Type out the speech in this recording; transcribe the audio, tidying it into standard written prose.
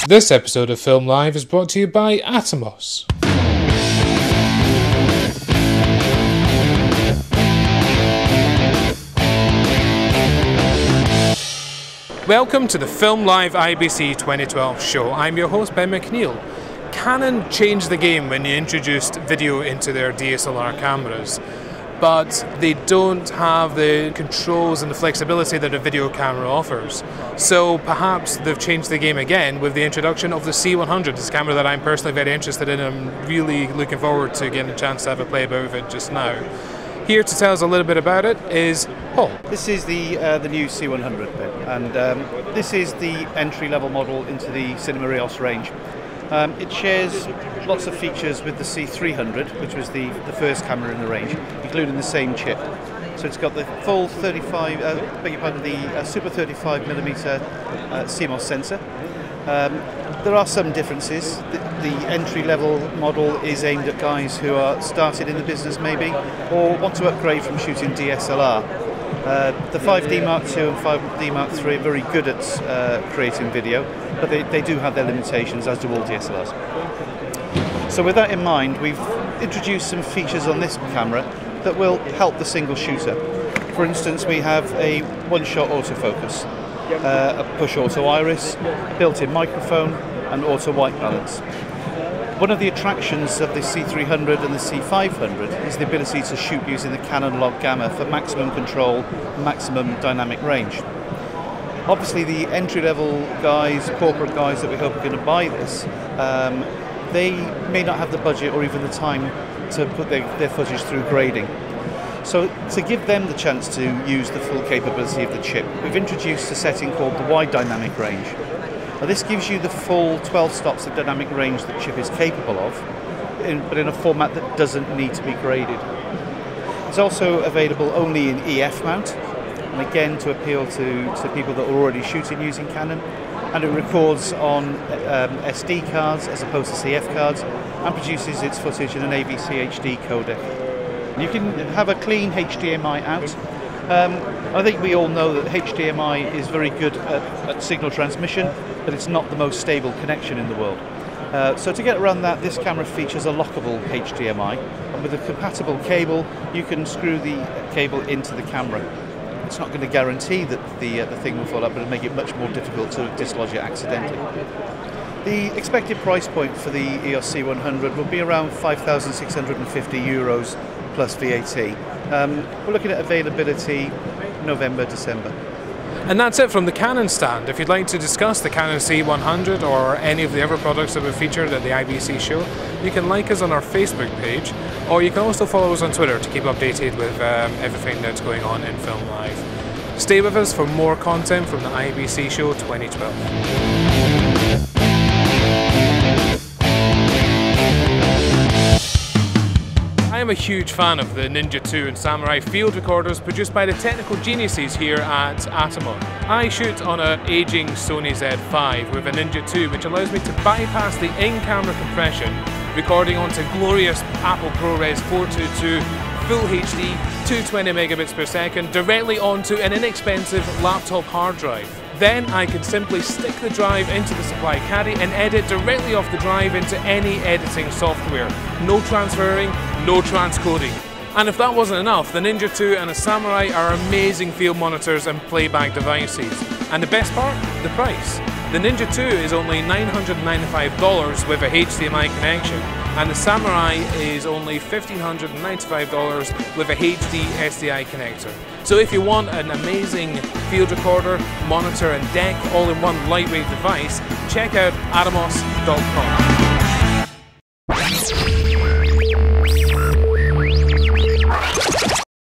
This episode of Film Live is brought to you by CMOS. Welcome to the Film Live IBC 2012 show. I'm your host, Ben McNeil. Canon changed the game when they introduced video into their DSLR cameras, but they don't have the controls and the flexibility that a video camera offers. So perhaps they've changed the game again with the introduction of the C100. It's a camera that I'm personally very interested in, and I'm really looking forward to getting a chance to have a play about with it just now. Here to tell us a little bit about it is Paul. This is the new C100 bit, and this is the entry-level model into the Cinema EOS range. It shares lots of features with the C300, which was the first camera in the range, including the same chip. So it's got the full 35, the super 35mm CMOS sensor. There are some differences. The entry-level model is aimed at guys who are started in the business maybe, or want to upgrade from shooting DSLR. The 5D Mark II and 5D Mark III are very good at creating video, but they do have their limitations, as do all DSLRs. So with that in mind, we've introduced some features on this camera that will help the single shooter. For instance, we have a one-shot autofocus, a push auto iris, built-in microphone, and auto white balance. One of the attractions of the C300 and the C500 is the ability to shoot using the Canon log gamma for maximum control, maximum dynamic range. Obviously the entry-level guys, corporate guys that we hope are going to buy this, they may not have the budget or even the time to put their footage through grading. So to give them the chance to use the full capability of the chip, we've introduced a setting called the wide dynamic range. Now this gives you the full 12 stops of dynamic range that the chip is capable of, but in a format that doesn't need to be graded. It's also available only in EF mount, and again to appeal to people that are already shooting using Canon, and it records on SD cards as opposed to CF cards, and produces its footage in an AVCHD codec. You can have a clean HDMI out. I think we all know that HDMI is very good at signal transmission, but it's not the most stable connection in the world. So to get around that, this camera features a lockable HDMI, and with a compatible cable you can screw the cable into the camera. It's not going to guarantee that the thing will fall out, but it'll make it much more difficult to dislodge it accidentally. The expected price point for the EOS C100 will be around €5,650 plus VAT. We're looking at availability November, December. And that's it from the Canon stand. If you'd like to discuss the Canon C100 or any of the other products that were featured at the IBC show, you can like us on our Facebook page, or you can also follow us on Twitter to keep updated with everything that's going on in Film Live. Stay with us for more content from the IBC show 2012. I am a huge fan of the Ninja 2 and Samurai field recorders produced by the technical geniuses here at CMOS. I shoot on an aging Sony Z5 with a Ninja 2, which allows me to bypass the in-camera compression, recording onto glorious Apple ProRes 422 Full HD 220 megabits per second directly onto an inexpensive laptop hard drive. Then I can simply stick the drive into the supply caddy and edit directly off the drive into any editing software. No transferring, no transcoding. And if that wasn't enough, the Ninja 2 and the Samurai are amazing field monitors and playback devices. And the best part? The price. The Ninja 2 is only $995 with a HDMI connection, and the Samurai is only $1,595 with a HD SDI connector. So if you want an amazing field recorder, monitor and deck all in one lightweight device, check out atomos.com.